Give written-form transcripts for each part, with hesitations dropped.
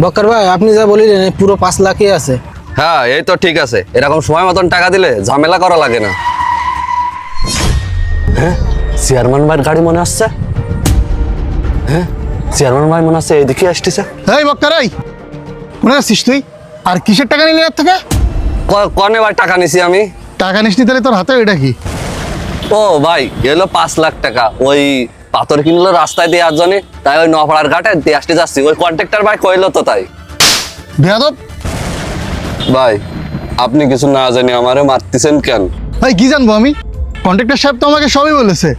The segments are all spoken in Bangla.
বক্কর ভাই আপনি যা বলিলেন এই পুরো 5 লাখই আছে। হ্যাঁ এই তো ঠিক আছে, এরকম সময় মতন টাকা দিলে ঝামেলা করা লাগে না। হ্যাঁ চেয়ারম্যান ভাইয়ের গাড়ি মনে আসছে। হ্যাঁ চেয়ারম্যান ভাই মনে আসছে এইদিকে আসতেছে। এই বক্কর এই কোনে আসছিস তুই? আর কিসের টাকা নিলি এর থেকে? কনে ভাই টাকা নিছি আমি? টাকা নিসনি তাহলে তোর হাতে এটা কি? ও ভাই এলো 5 লাখ টাকা, ওই পাথর কিনলো রাস্তায় দেওয়ার জন্য, তাই ওই নপাড়ার ঘাটে দিয়ে আসতে যাচ্ছি, ওই কন্ট্রাক্টর ভাই কইলো তো তাই। বেয়াদব! ভাই আপনি কিছু না জানি আমারে মারতেছেন কেন? ভাই কি জানবো আমি? কন্ট্রাক্টর সাহেব তো আমাকে সবই বলেছে।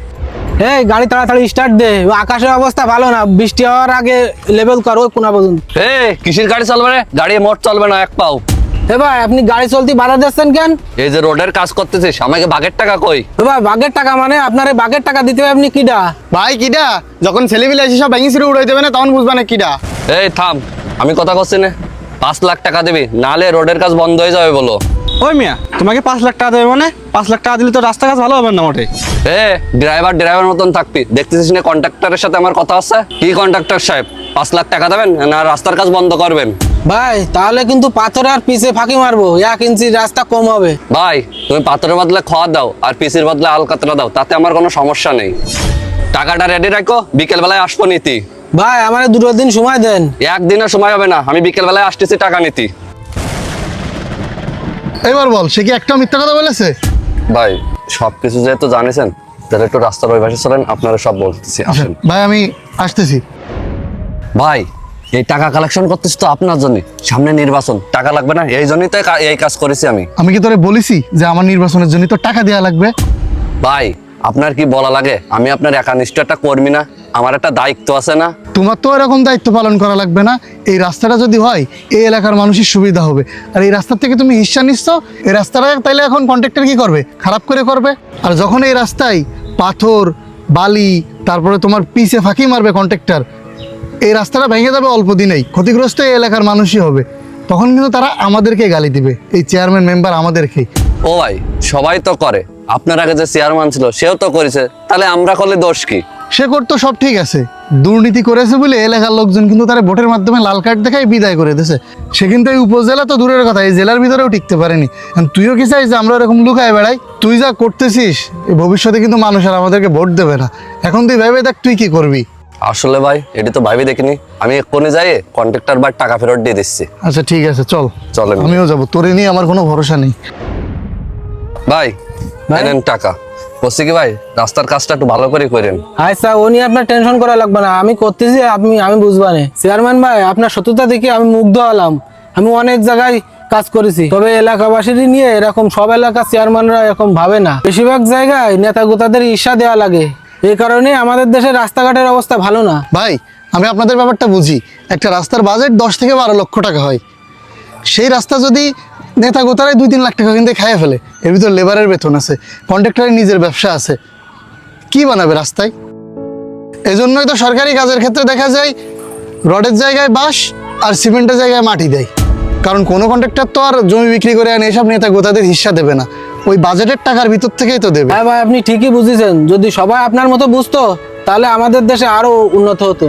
এই গাড়ি তাড়াতাড়ি স্টার্ট দে, ও আকাশের অবস্থা ভালো না, বৃষ্টি হওয়ার আগে লেভেল করো কোনা পর্যন্ত। এ কিসের গাড়ি চলবে রে? গাড়ি মোট চলবে না এক পাও। এ ভাই আপনি গাড়ি চলতে বাধা দিচ্ছেন কেন? এই যে রোডের কাজ করতেছিস, আমাকে ভাগের টাকা কই? এ ভাই বাগের টাকা মানে আপনার এই বাগের টাকা দিতে হবে, আপনি কিডা? ভাই কিডা? যখন ছেলেপিলে এসে সব ভেঙে ছিঁড়ে উড়াই দেবে না তখন বুঝবা না কিডা। এই থাম, আমি কথা করছি না। 5 লাখ টাকা দিবি, নালে রোডের কাজ বন্ধ হয়ে যাবে বলো। ওই মিয়া তোমাকে 5 লাখ টাকা দেবে মানে? 5 লাখ টাকা দিলে তো রাস্তা কাজ ভালো হবে না মোটে। ড্রাইভার মতন থাকবি, দেখতেছিস না কন্ট্রাক্টরের সাথে আমার কথা আছে। কি কন্ট্রাক্টর সাহেব 5 লাখ টাকা দেবেন না রাস্তার কাজ বন্ধ করবেন? ভাই তাহলে কিন্তু পাথর আর পিছে ফাঁকি মারবো, 1 ইঞ্চি রাস্তা কম হবে। ভাই তুমি পাথরের বদলে খাওয়া দাও আর পিসির বদলে আলকাতরা দাও, তাতে আমার কোনো সমস্যা নেই। টাকাটা রেডি রাখো, বিকেল বেলায় আসবো নীতি। ভাই আমার 2 দিন সময় দেন। একদিনের সময় হবে না, আমি বিকেল বেলায় আসতেছি টাকা নীতি। এবার বল সে কি একটা মিথ্যা কথা বলেছে? ভাই সবকিছু যেহেতু জানিছেন, তাহলে একটু রাস্তার ওই পাশে চলেন, আপনারা সব বলতেছি, আসেন। ভাই আমি আসতেছি। ভাই এই টাকা কালেকশন করতেছি তো আপনার জন্য, সামনে নির্বাচন, টাকা লাগবে না, এই জন্যই তো এই কাজ করেছি আমি। আমি কি তোরে বলেছি যে আমার নির্বাচনের জন্য তো টাকা দেওয়া লাগবে? ভাই আপনার কি বলা লাগে? আমি আপনার একানিষ্ঠ একটা কর্মী না? আমার একটা দায়িত্ব আছে না? তোমার তো এরকম দায়িত্ব পালন করা লাগবে না। এই রাস্তাটা যদি হয় এই এলাকার মানুষের সুবিধা হবে। আর এই রাস্তা থেকে তুমি হিস্সা নিচ্ছ, এই রাস্তাটা তাইলে এখন কন্ট্রাক্টর কি করবে? খারাপ করবে। আর যখন এই রাস্তায় পাথর বালি তারপরে তোমার পিছে ফাঁকি মারবে কন্ট্রাক্টর, এই রাস্তাটা ভেঙে যাবে অল্প দিনেই, ক্ষতিগ্রস্ত এই এলাকার মানুষই হবে। তখন কিন্তু তারা আমাদেরকে গালি দিবে, এই চেয়ারম্যান মেম্বার আমাদেরকেই। ও ভাই সবাই তো করে, আপনার আগে যে চেয়ারম্যান ছিল সেও তো করেছে, তাহলে আমরা করলে দোষ কি? সে করতো সব ঠিক আছে, দুর্নীতি করেছে বলে এলাকার লোকজন কিন্তু তারা ভোটের মাধ্যমে লাল কার্ড দেখায় বিদায় করে দিয়েছে। সে কিন্তু এই উপজেলা তো দূরের কথা, এই জেলার ভিতরেও টিকতে পারেনি। তুইও কি চাইছিস যে আমরা এরকম লুকায় বেড়াই? তুই যা করতেছিস এই ভবিষ্যতে কিন্তু মানুষ আর আমাদেরকে ভোট দেবে না। এখন তুই ভেবে দেখ তুই কি করবি। আসলে ভাই এটি তো ভাবি দেখিনি, আমি এক্ষুনি যাই কন্ট্রাক্টর বার টাকা ফেরত দিয়ে দিচ্ছি। আচ্ছা ঠিক আছে চল, চলেন। আমিও যাবো, তোরে নিয়ে আমার কোনো ভরসা নেই। ভাই নেন টাকা। বলছি কি ভাই রাস্তার কাজটা একটু ভালো করে করেন। আচ্ছা ও নিয়ে আপনার টেনশন করা লাগবে না, আমি করতেছি, আমি বুঝবানে। চেয়ারম্যান ভাই আপনার সততা দেখে আমি মুগ্ধ হলাম। আমি অনেক জায়গায় কাজ করেছি, তবে এলাকাবাসীর নিয়ে এরকম সব এলাকার চেয়ারম্যানরা এরকম ভাবে না। বেশিরভাগ জায়গায় নেতা গোতাদের ঈর্ষা দেওয়া লাগে, এই কারণে আমাদের দেশের রাস্তাঘাটের অবস্থা ভালো না। ভাই আমি আপনাদের ব্যাপারটা বুঝি, একটা রাস্তার বাজেট 10 থেকে 12 লক্ষ টাকা হয়। সেই রাস্তা যদি নেতা গোতারাই 2-3 লাখ টাকা কিন্তু খাইয়ে ফেলে, এর ভিতর লেবারের বেতন আছে, কন্ট্রাক্টরের নিজের ব্যবসা আছে, কি বানাবে রাস্তায়? এজন্যই তো সরকারি কাজের ক্ষেত্রে দেখা যায় রডের জায়গায় বাঁশ আর সিমেন্টের জায়গায় মাটি দেয়। কারণ কোনো কন্ট্রাক্টর তো আর জমি বিক্রি করে আনে এসব নেতা গোতাদের হিস্সা দেবে না, ওই বাজেটের টাকার ভিতর থেকেই তো দেবে। হ্যাঁ ভাই আপনি ঠিকই বুঝেছেন, যদি সবাই আপনার মতো বুঝতো তাহলে আমাদের দেশে আরো উন্নত হতো।